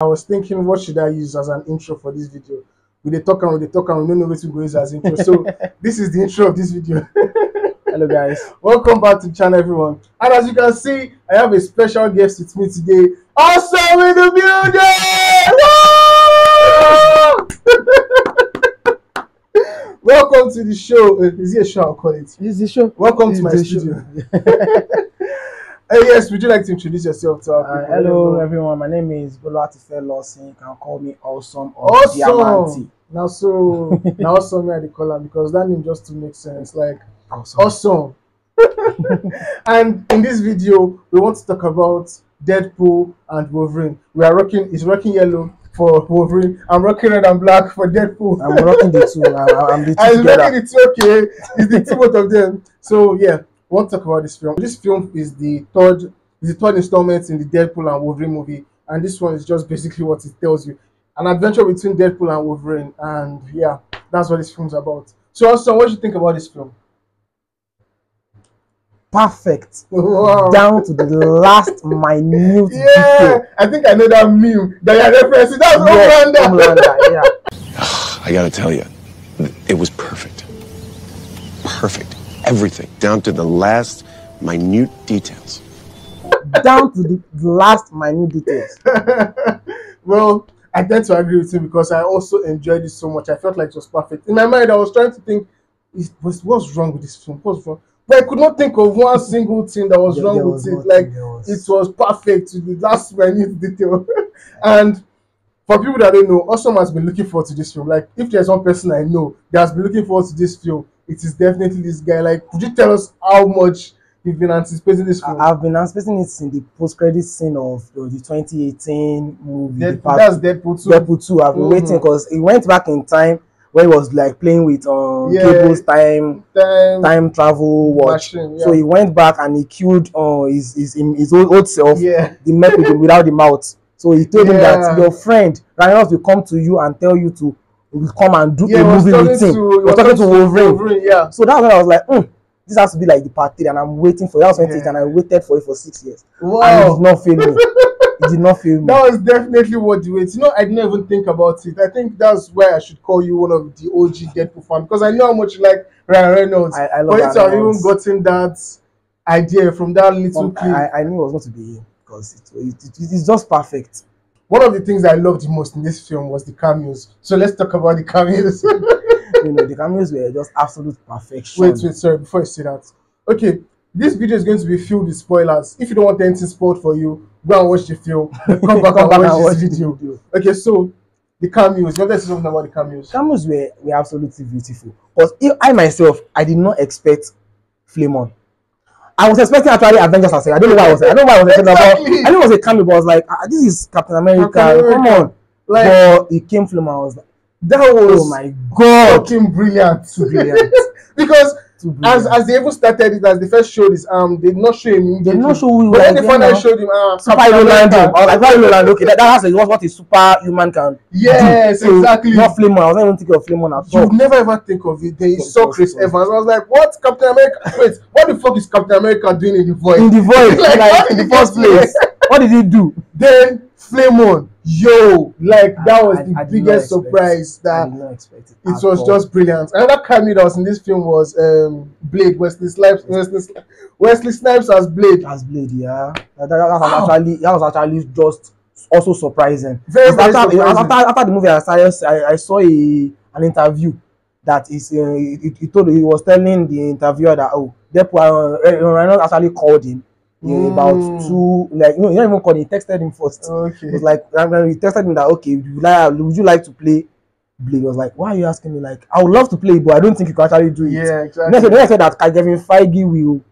I was thinking, what should I use as an intro for this video? We don't know where to go use as intro. So this is the intro of this video. Hello guys. Welcome back to the channel, everyone. And as you can see, I have a special guest with me today. Awesome in the building! Welcome to the show. Is it a show? I'll call it. This is the show. Welcome to my studio. Yes, would you like to introduce yourself to our people? Hello everyone, my name is Boluwatife Lawson. You can call me Awesome or Awesome. Now Awesome I call him because that name just to make sense. Like awesome. And in this video, we want to talk about Deadpool and Wolverine. It's rocking yellow for Wolverine. I'm rocking red and black for Deadpool. I'm rocking the two. I'm the two I'm together. rocking the two. Okay, it's the two both of them. So yeah. We want to talk about this film. This film is the third installment in the Deadpool and Wolverine movie, and this one is just basically what it tells you: an adventure between Deadpool and Wolverine. And yeah, that's what this film's about. So, also, what do you think about this film? Perfect. Wow. Down to the last minute detail. I think I know that meme that you're referencing. That's Homelander. Yeah. I gotta tell you, it was perfect. Perfect. Everything, down to the last minute details. Down to the last minute details. Well, I tend to agree with you because I also enjoyed it so much. I felt like it was perfect. In my mind, I was trying to think, what's wrong with this film? What's wrong? But I could not think of one single thing that was wrong with it. Like, it was perfect to the last minute detail. And for people that don't know, Awesome has been looking forward to this film. Like, if there's one person I know that has been looking forward to this film, it is definitely this guy. Like, could you tell us how much you've been anticipating this film? I've been anticipating it in the post-credit scene of the 2018 movie. That's Deadpool 2. Deadpool 2. I've been waiting because it went back in time when he was like playing with Cable's time travel watch. Machine, yeah. So he went back and he killed his old self. Yeah. The met with him without the mouth. So he told him that your friend Ryan will come to you and tell you to come and do a movie with him. He was talking to Wolverine. Yeah. So that's when I was like, this has to be like the part 3, and I'm waiting for it. That was 28, and I waited for it for 6 years. Wow. And it did not fail me. It did not fail me. That was definitely what you wait. You know, I didn't even think about it. I think that's why I should call you one of the OG Deadpool fans, because I know how much you like Ryan Reynolds. I love Ryan Reynolds. I've even gotten that idea from that little clip. I knew it was going to be him because it's just perfect. One of the things I loved the most in this film was the cameos. So let's talk about the cameos. The cameos were just absolute perfection. Wait, sorry, before you say that. Okay, this video is going to be filled with spoilers. If you don't want anything spoiled for you, go and watch the film. Come back and watch this video. Okay, so the cameos. You want to say something about the cameos? Cameos were absolutely beautiful. Because I myself, I did not expect Flamon. I was expecting actually Avengers as I don't know why I was expecting about. I knew it was a cameo, but I was like, this is Captain America. Come on. Like, but it came from, I was like, that was, oh my god, fucking brilliant. Brilliant. Because as they even started it, as they first showed his arm, they did not show him. They did not show him. But then they finally showed him superhero landing. I was like, superhero landing. Okay, that's what a superhuman can. Yes, do. Exactly. Not Flamon. I was not even thinking of Flamon at all. You never ever think of it. Then you saw Chris Evans. I was like, what? Captain America? Wait, what the fuck is Captain America doing in the void? In the void, like in the first place. What did he do? Then Flamon. Yo, like that was the biggest surprise. That I did not expect it. It was just brilliant. Another cameo that was in this film was Blade. Wesley Snipes as Blade. As Blade, yeah. That was actually just also surprising. Very after the movie, I saw an interview that he was telling the interviewer that Deadpool Reynolds actually called him. About 2, like you don't even call him. He texted him first. Okay. It was like he texted him that would you like to play Blade? He was like, why are you asking me? Like, I would love to play, but I don't think you can actually do it. Yeah, exactly. Then I said that Kevin Feige will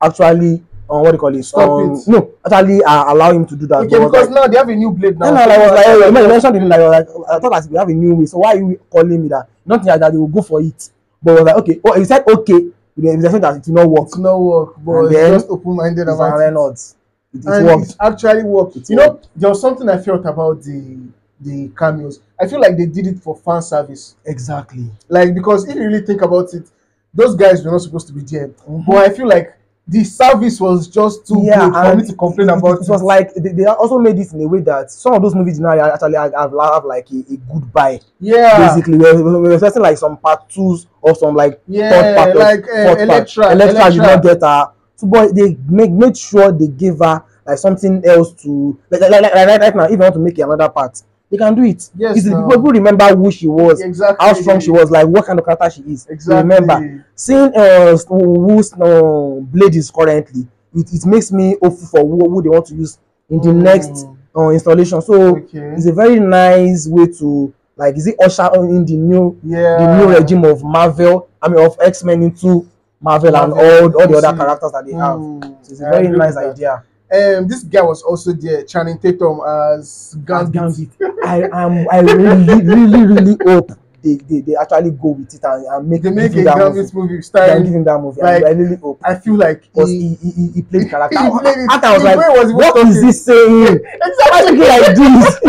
actually what do you call it? Stop it. No, actually allow him to do that. Okay, because now they have a new Blade now. And I was like, you mentioned it, like, I thought that we have a new way. So why are you calling me that? Not that they will go for it. But I was like, okay. Oh, he said okay. They said that it will not work. It will not work, but it's just open-minded about it. It actually worked. You know, there was something I felt about the cameos. I feel like they did it for fan service. Exactly. Like, because if you really think about it, those guys were not supposed to be there. But I feel like the service was just too good for me to complain about. It was like they also made it in a way that some of those movies now actually have like a goodbye. Yeah. Basically, we're expecting like some part 2s or some like third part, like Electra did not get her. So, but they made sure they gave her like something else to like right now. If you want to make another part, they can do it. Yes, people remember who she was, exactly, how strong she was, like what kind of character she is. Exactly. Remember seeing who's Blade is currently. It makes me hopeful for who they want to use in the next installation. So it's a very nice way to like usher in the new regime of Marvel. I mean of X-Men into Marvel and all the other characters that they have. So it's a very nice idea. This guy was also there, Channing Tatum as Gambit. I really hope they actually go with it and make a Gambit movie starring give him that movie. Like, I really hope. I feel like because he played character. He played it. I was like, what is this saying? Exactly like this.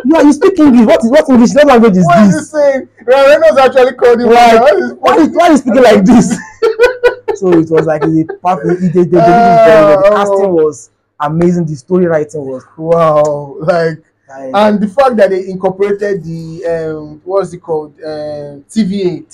You speak English. What English language is what this? What is he saying? Ryan Reynolds actually called him. Like, why is he speaking like this? So it was like the casting was amazing. The story writing was wow. And the fact that they incorporated the what's it called TVA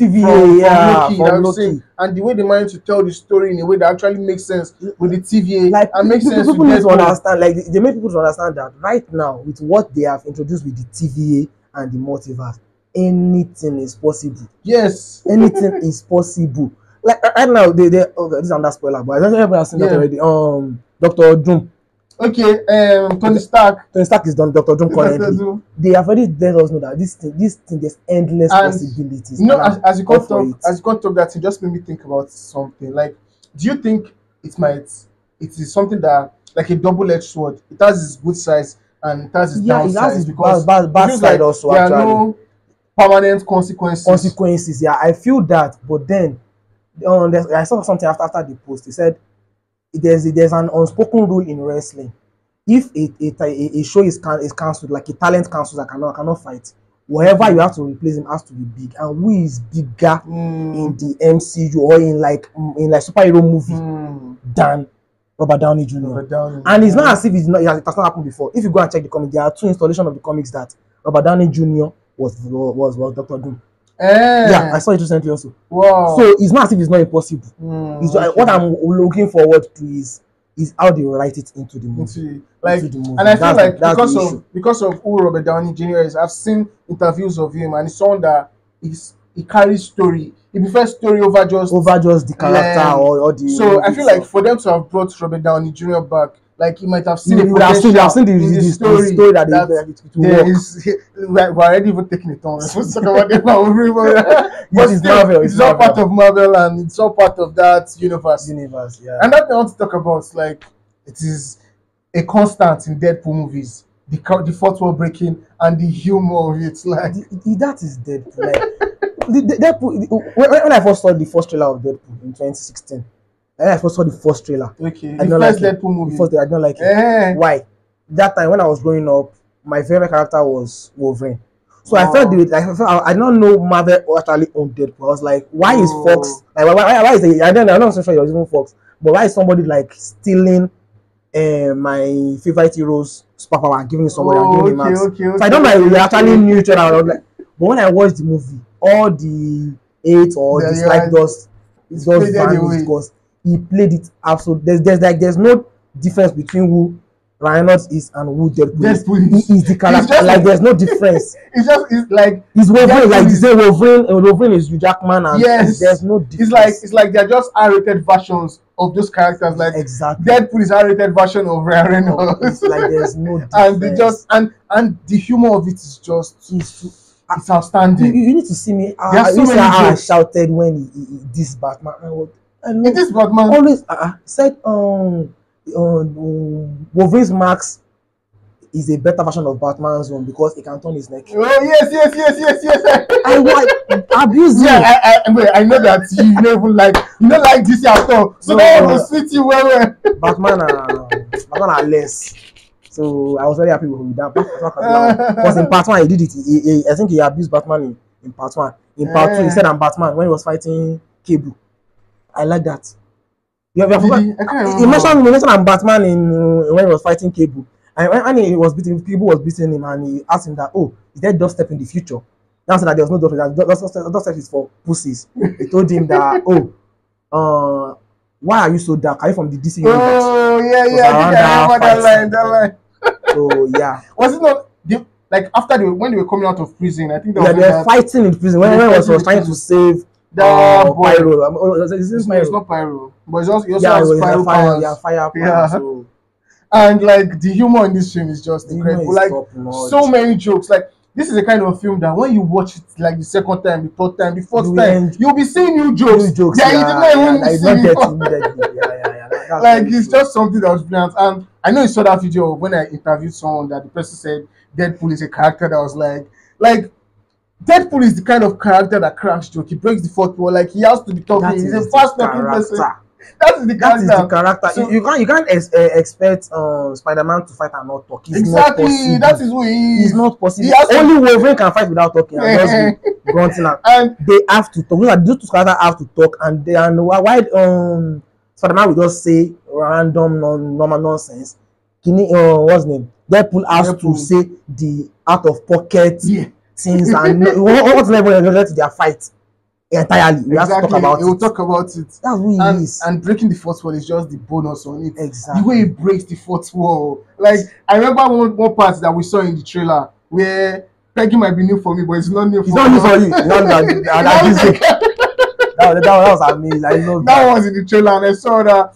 from Loki, and the way they managed to tell the story in a way that actually makes sense with the TVA, like, and makes sense. People need to understand, like they make people to understand that right now with what they have introduced with the TVA and the multiverse, anything is possible. Yes, anything is possible. Like right now, this is another spoiler, but I don't know if everyone has seen that already. Dr. Doom. Okay, Tony Stark. Tony Stark is done Dr. Doom currently. They have already let us know that this thing there's endless possibilities. You know, as you can't talk that, it just made me think about something. Like, do you think it is something that like a double-edged sword? It has its good sides and it has its downside. It has its bad side also. There are no permanent consequences. Yeah, I feel that, but then I saw something after the post. He said there's an unspoken rule in wrestling. If a show is cancelled, like a talent cancels, I cannot fight. Whatever you have to replace him has to be big. And who is bigger in the MCU or in like superhero movie than Robert Downey Jr. And it's not as if it has not happened before. If you go and check the comics, there are 2 installations of the comics that Robert Downey Jr. was Dr. Doom. Yeah, I saw it recently also. Wow. So it's not as if it's not impossible. What I'm looking forward to is how they write it into the movie. And I feel like because of who Robert Downey Jr. is, I've seen interviews of him, and it's someone that he carries story. He prefers story over just the character or the. So I feel like for them to have brought Robert Downey Jr. back, like he might have seen the story that we're already even taking it on. Let's talk about it now. But it's Marvel. It's all part of Marvel, and it's all part of that universe. Yeah. And that I want to talk about, like, it is a constant in Deadpool movies. The fourth wall breaking and the humor of it, like that is Deadpool. Like, Deadpool. When I first saw the first trailer of Deadpool in 2016. I first saw the first trailer. Okay. The first Deadpool movie. I don't like it. Why? That time when I was growing up, my favorite character was Wolverine. So I felt I don't know Marvel actually owned Deadpool. I was like, why is Fox? Like, why is it? I'm not so sure it was even Fox. But why is somebody like stealing my favorite hero's superpower and giving it somebody and giving him Max? So I don't know. We actually knew each other. I was like, but when I watched the movie, all the hate or dislike just vanished because he played it absolutely. There's no difference between who Ryan Reynolds is and who Deadpool is. He is the character. Like there's no difference. It's like he's Wolverine. Like you say, Wolverine is Hugh Jackman, and there's no difference. It's like they're just R-rated versions of those characters. Like exactly. Deadpool is R-rated version of Ryan Reynolds. It's like there's no difference. And the humor of it is just it's outstanding. You need to see me. I shouted when he this Batman. It is Batman. Always said Wolverine's Max is a better version of Batman's one because he can turn his neck. Oh yes. I abuse you. Yeah, I know that you don't like this at all. So that will suit you well. Batman are less. So I was very happy with that. Because in part 1 he did it. I think he abused Batman in part 1. In part 2 he said I'm Batman when he was fighting Cable. I like that. You have forgotten. He mentioned Batman in when he was fighting Cable. And when he was beating, people was beating him, and he asked him that, "Oh, is there dubstep in the future?" Now said that there was no dubstep. That dubstep is for pussies. He told him that, "Oh, why are you so dark? Are you from the DC universe?" Oh yeah, I remember that line. So yeah, was it not like after when they were coming out of prison? I think they were fighting in prison when was trying to save Pyro. It's not Pyro, but he also has Pyro powers. Yeah, fire power. So. And like the humor in this film is just incredible. Like so many jokes. Like this is a kind of film that when you watch it like the second time, the third time, the fourth time, you'll be seeing new jokes. Yeah, you did not even see. Like it's just something that was brilliant. And I know you saw that video when I interviewed someone that the person said Deadpool is a character that was like Deadpool is the kind of character that cracks joke. He breaks the fourth wall. Like he has to be talking. He's a fast talking person. That is the character. So, you can't expect Spider-Man to fight and not talk. It's exactly. Not possible. That is who he is. It's not possible. Only Wolverine can fight without talking. And just grunting out. And they have to talk. Those two characters have to talk. And why Spider-Man will just say random normal nonsense. What's his name? Deadpool has to say the out of pocket things and what's level related to their fight. Entirely, we have to talk about it. We'll talk about it. That's who he is. And breaking the fourth wall is just the bonus on it. Exactly. The way he breaks the fourth wall. Like I remember one part that we saw in the trailer where Peggy might be new for me, but it's not new for me. It's not new for you. That was amazing. I love that was in the trailer, and I saw that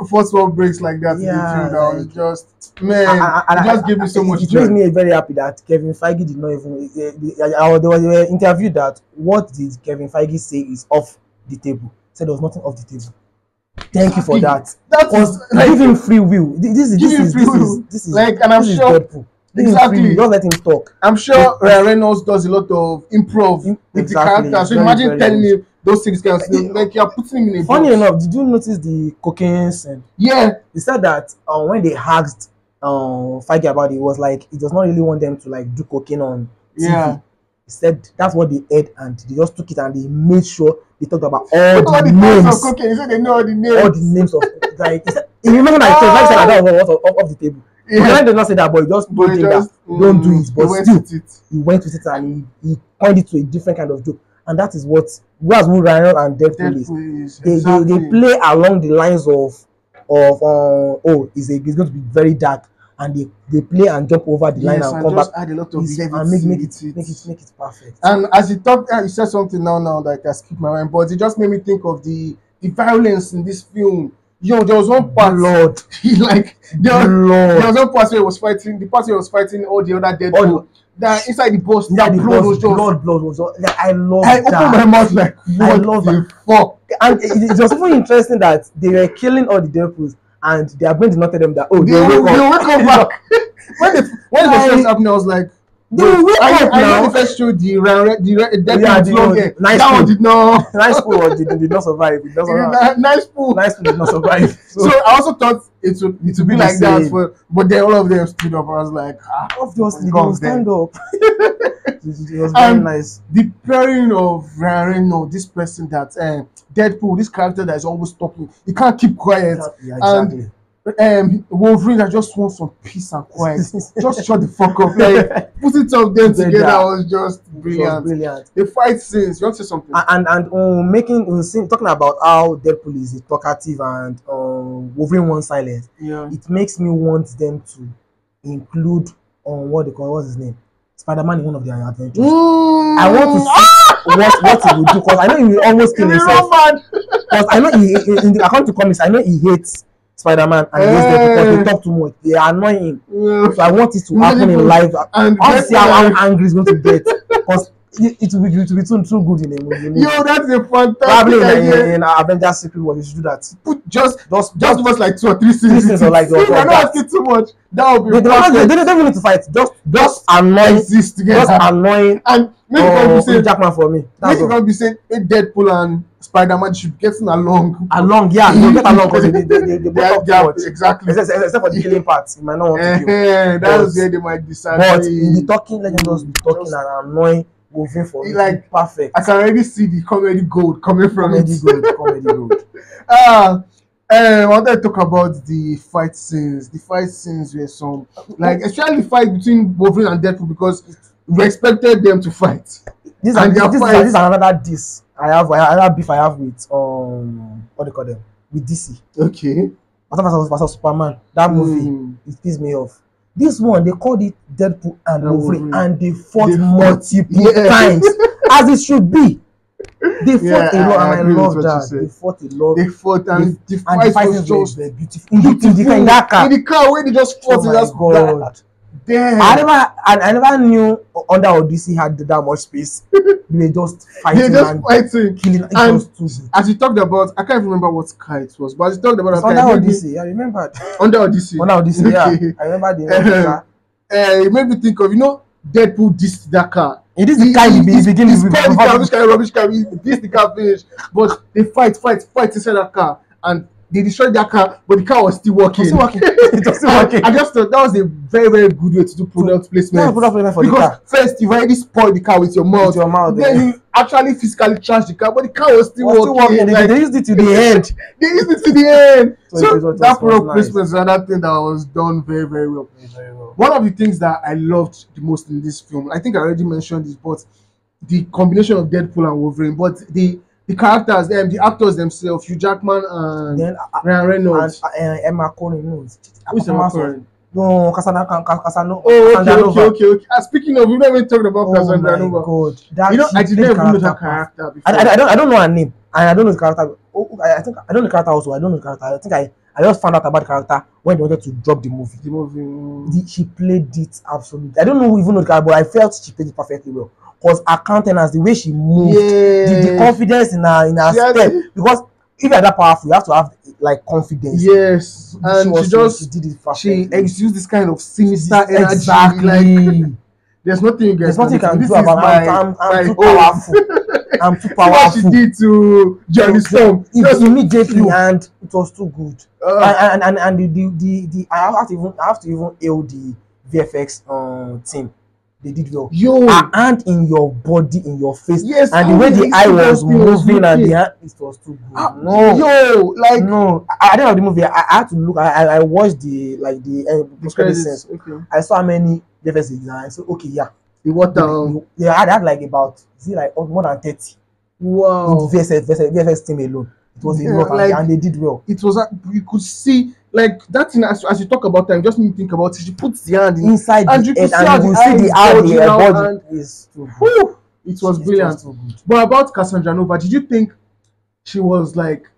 fourth wall breaks like that in the film. That was just it just gave me so much joy. It made me very happy that Kevin Feige did not even. They were interviewed that what did Kevin Feige say is off the table. Said there was nothing off the table. Thank you for that. That was like, give him free will. This is like, and I'm sure Deadpool. Exactly. Don't let him talk. I'm sure Ryan Reynolds does a lot of improv with the character. So imagine telling him those things kind of things. Like you're putting him in a funny enough, did you notice the cocaine scene? Yeah. He said that when they asked Feige about it, was like he does not really want them to like do cocaine on TV. Yeah. He said that's what they ate, and they just took it and they made sure they talked about all the names of cocaine. He said they know all the names. All the names of like. He remember that he said that was off the table. Yeah. He did not say that, but he just told him that don't do it. But he went with it and he pointed it to a different kind of joke. And that is what Ryan and Deadpool is. They play along the lines of it's going to be very dark, and they play and jump over the line and come back add a lot of and make it perfect. And as he talked, he said something now that I skipped my mind, but it just made me think of the violence in this film. Yo, there was one part. Lord, there was one part where he was fighting. The part where he was fighting all the other Deadpool. That inside the bus, blood was just. Like, I opened my mouth like, what the fuck? And it was even interesting that they were killing all the Deadpools, and their brain did not tell them that they will wake up back. when the first happened, I was like, they will wake up now. I know the first show the Deadpool nice that one did not. Nice pool did not survive. Nice pool did not survive. So I also thought it would be like that, but then all of them stood up. I was like, obviously they will stand up. It was very nice. The pairing of Ryan Reynolds, this person that Deadpool, this character that is always talking, he can't keep quiet. Yeah, exactly. And Wolverine that just wants some peace and quiet. Just shut the fuck up. Like putting some of them together was just brilliant. The fight scenes. You want to say something? And talking about how Deadpool is talkative and Wolverine wants silence. Yeah. It makes me want them to include what's his name? Spider-Man in one of their adventures. I want to see what he will do, because I know he will almost kill himself. Because I know according to comics, I know he hates Spider-Man and he hates them because they talk too much. They annoy him. So I want it to happen in live. I want to see how angry he's going to get. Because it will be too good in a movie. Yo, that's a fantastic probably in Avengers Secret War, you should do that. Put just like 2 or 3 seasons. Or like I'm not asking too much. That would be they don't even need to fight. Just annoy exist together. Just annoying and maybe gonna be saying Jackman for me. Maybe gonna be saying Deadpool and Spider-Man should get along. Yeah, they get along because they both talk much. Exactly. Except for the killing part, you might not want to kill. That's where they might decide. But in the talking, let them just be talking and annoying. Moving for like perfect. I can already see the comedy gold coming from comedy gold. I wanted to talk about the fight scenes. The fight scenes were some, like, especially the fight between Wolverine and Deadpool, because we expected them to fight. This is another diss another beef I have with what do you call them, with DC. Okay. Versus Superman. That movie, it pisses me off. This one, they called it Deadpool and Wolverine, and they fought multiple times, as it should be. They fought a lot, and I love that. They fought a lot. They fought, and the fight was just beautiful. In the car where they just fought. Oh my God. Damn. I never knew under Odyssey had that much space. They just fighting. Killing. And as you talked about, I can't remember what car it was, but as you talked about under Odyssey, I remember. Under Odyssey. Okay. Yeah. I remember the it made me think of, Deadpool dissed that car. It is the car in the beginning. Rubbish car. He dissed the car finish, but they fight inside that car, and they destroyed that car, but the car was still working. It was still working. I just thought that was a very, very good way to do product placement. Because first you've already spoiled the car with your mouth. Then you actually physically trashed the car, but the car was still working. They used it to the end. So that product placement is another thing that was done very, very well. One of the things that I loved the most in this film, I think I already mentioned this, but the combination of Deadpool and Wolverine, but the characters, the actors themselves, Hugh Jackman and Ryan Reynolds. And Emma Corrin. Who's Emma Corrin? No, Casanova. Okay. Speaking of, we've never even talked about Cassandra Nova. God. I didn't even know that character before. I don't know her name, and I don't know the character. I think I don't know the character also. I don't know the character. I think I just found out about the character when they wanted to drop the movie. She played it absolutely. I don't know even know the character, but I felt she played it perfectly well. Because her countenance, the way she moved, the confidence in her step. Because if you're that powerful, you have to have like confidence. Yes, and she did it perfectly. She exudes this kind of sinister energy. Exactly. Like, there's nothing you guys can do about it. I'm too powerful. I'm too powerful. What she did to Johnny Storm immediately, and it was too good. And the I have to even hail the VFX team. They did well. Her hand in your body, in your face, yes, and the way the eye was moving, and the hand, it was too good. No. I didn't know the movie. I had to look. I watched the credit scenes. Okay. I saw how many VFX and I said, okay, yeah. They had like about more than 30. Wow. In the VFX team alone. It was a lot, and they did well. It was you could see like that thing as you talk about time. Just need to think about it. She puts the hand inside and you could see the body. It was brilliant. But about Cassandra Nova, did you think she was like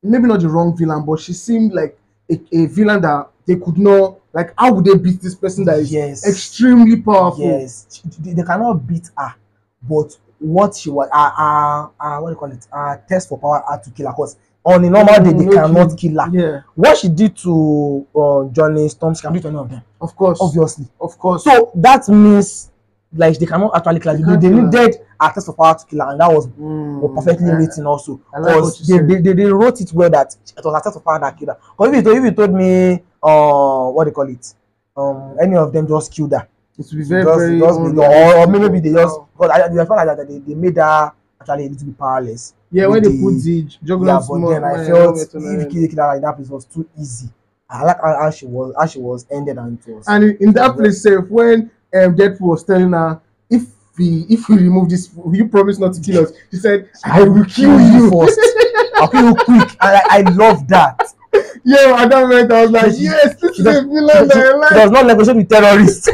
maybe not the wrong villain, but she seemed like a villain that they could not like? How would they beat this person that is extremely powerful? Yes, they cannot beat her, but what she was, what do you call it? Test for power had to kill her. Because on a normal day, they cannot kill her. Yeah. What she did to Johnny Storm, she can do to any of them. Of course. Obviously. Of course. So that means like they cannot actually kill her. They needed a test for power to kill her, and that was perfectly written also. Because they wrote it well that it was a test for power that killed her. Because if you told me, what do you call it? Any of them just killed her. It would be very or maybe they just because I felt like they made her actually a little bit powerless. Yeah, when they put the juggler, but then I felt if you kill her like that, it was too easy. I like how she was ended and it was. And in that place, when Deadpool was telling her, if we remove this, will you promise not to kill us? She said, I will kill you first. I'll kill you quick. I love that. Yeah, at that moment I was like, yes, this is a villain that I like. She does not negotiate with terrorists.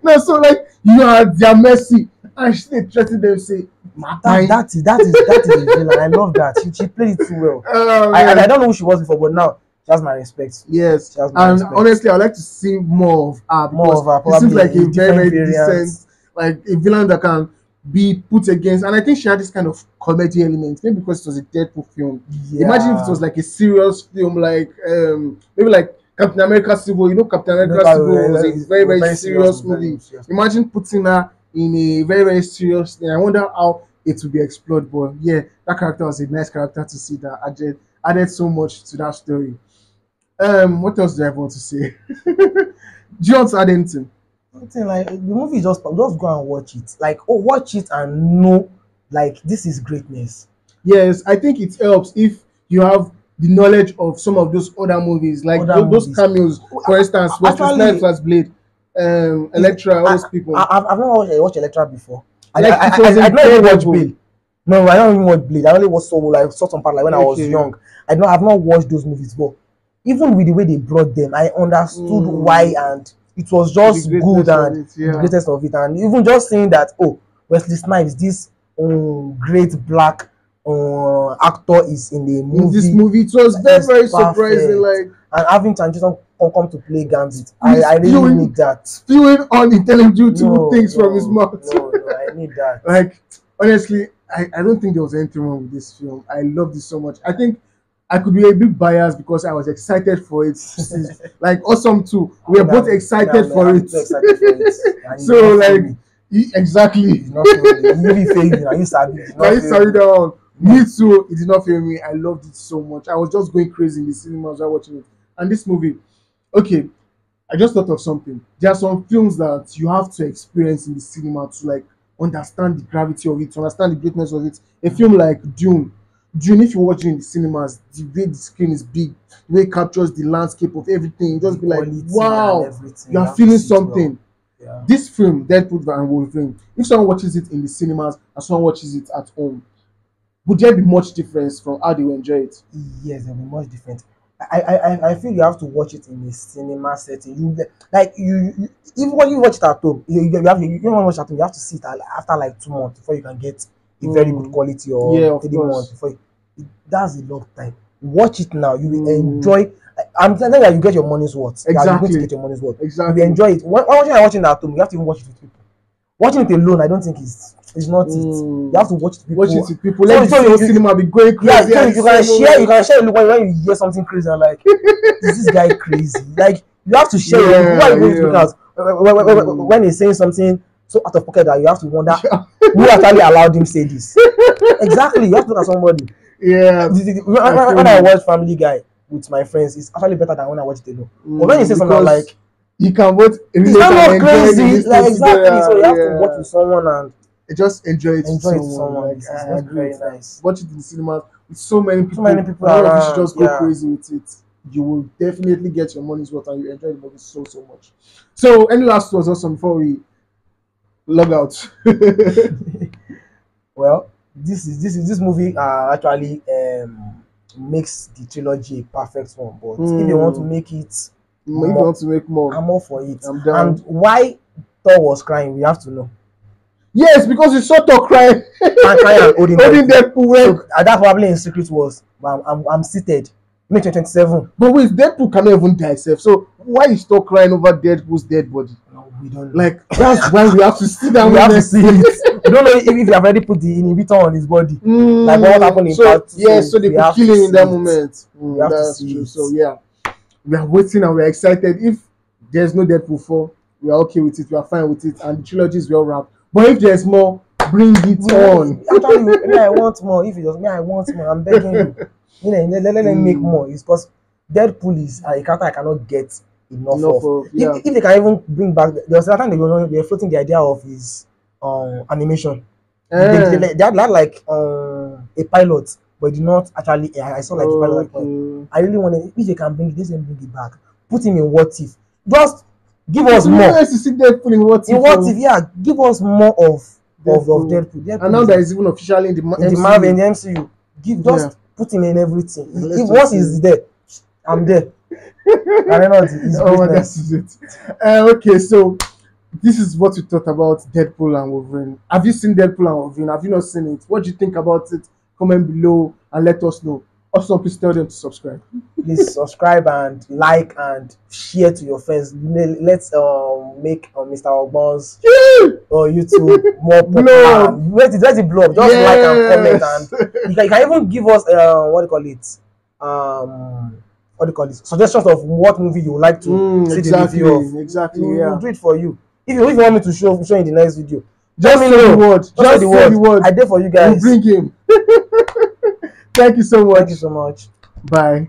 No, so like you are at their mercy, and she threatened them, say, that is a villain. I love that. She played it too well. I don't know who she was before, but now she has my respect. Yes, and honestly, I'd like to see more of her. It seems like a very decent, like a villain that can be put against. And I think she had this kind of comedy element, maybe because it was a Deadpool film. Yeah. Imagine if it was like a serious film, like maybe like Captain America Civil. You know, Captain America Civil was a very, very serious movie. Imagine putting her in a very, very serious thing. I wonder how it will be explored. But yeah, that character was a nice character to see that added so much to that story. What else do I want to say? Do you want to add anything? Like the movie, just go and watch it. Like, watch it and know, like, this is greatness. Yes, I think it helps if you have the knowledge of some of those other movies, like those cameos. For instance, Wesley Snipes as Blade, Elektra, all those people. I've never watched Elektra before. I don't even watch Blade. No, I don't even watch Blade. I only watch saw some part like when I was young. I've not watched those movies, but even with the way they brought them, I understood why, and it was just good and the greatest of it. And even just seeing that, Wesley Snipes, this great black actor, is in the movie. In this movie, it was very surprising. Like, and having Transition come to play Gambit, I really need that. Spewing unintelligible things from his mouth. No, I need that. Like, honestly, I don't think there was anything wrong with this film. I loved it so much. I think I could be a bit biased because I was excited for it. Like, Awesome too. We are both excited for it. So, like, exactly. It's not the movie failed. Are you sorry? Me too. It did not fail me. I loved it so much. I was just going crazy in the cinemas while watching it. And this movie, okay, I just thought of something. There are some films that you have to experience in the cinema to like understand the gravity of it, to understand the greatness of it. A film like Dune, if you watch it in the cinemas, the way the screen is big, the way it captures the landscape of everything, you just be like, wow, you are feeling something. Yeah. This film, Deadpool and Wolverine, if someone watches it in the cinemas and someone watches it at home, would there be much difference from how they will enjoy it? Yes, there will be much difference. I feel you have to watch it in a cinema setting. Even when you watch it at home, you want to watch it at home, you have to see it after like 2 months before you can get a very good quality, or 3 months before that's a long time. Watch it now, you will enjoy. I'm telling you, you get your money's worth. Exactly. You're going to get your money's worth. Exactly. You enjoy it. When watching it at home, you have to even watch it with people. Watching it alone, I don't think it's not it. You have to watch it with people. Watch it with people. Let the cinema be going crazy. Yeah, you can share when you hear something crazy and like, is this guy crazy? Like, you have to share it. When he's saying something so out of pocket that you have to wonder who actually allowed him say this. Exactly. You have to look at somebody. Yeah. When I watch Family Guy with my friends, it's actually better than when I watch it alone. But when you say something like, you can both. It's not crazy. Like, exactly. So you have to watch with someone and just enjoy it. Enjoy it with someone. Like, it's very nice. Watch it in the cinema with so many people. Around, you should just go crazy with it. You will definitely get your money's worth and you enjoy the movie so much. So, any last words also before we log out? Well, this movie actually makes the trilogy a perfect one. But if you want to make it, more, I'm all for it. I'm down. And why Thor was crying, we have to know. Yes, because you saw Thor crying. And crying and holding Deadpool. So, that probably in secret was, I'm seated. May 27. But wait, Deadpool cannot even die himself. So why is Thor crying over Deadpool's dead body? No, we don't. Like, that's why we have to see that. We have to see it. We don't know if you have already put the inhibitor on his body. Like what happened in part 2. Yeah, so they could kill him in that moment. That's true. So yeah, we are waiting and we're excited. If there's no Deadpool 4, we are okay with it. We are fine with it, and the trilogy is well wrapped. But if there's more, bring it on. Actually, I want more. If it doesn't, I want more. I'm begging you. Let them make more. It's because Deadpool is a character I cannot get enough of. If they can even bring back, there was a time they were floating the idea of his animation. They had like a pilot, but did not actually. I saw like a pilot. I really wanted, if they can bring this and bring it back, put him in What If. Just give us more. Nice to see Deadpool in What If. In What If, yeah, give us more of Deadpool. And now that is even officially in the MCU. Put him in everything. If once he's there, I'm there. I don't know. That is it. Okay, so this is what we thought about Deadpool and Wolverine. Have you seen Deadpool and Wolverine? Have you not seen it? What do you think about it? Comment below and let us know. Also, please tell them to subscribe. Please subscribe and like and share to your friends. Let's make Mr. Ogbon's YouTube more popular. Where's the blog? Just like and comment, and you can even give us suggestions of what movie you would like to see the review of. Exactly. We'll do it for you. If you want me to show in the next video, just say the word. Just say the word. I did for you guys. We'll bring him. Thank you so much. Thank you so much. Bye.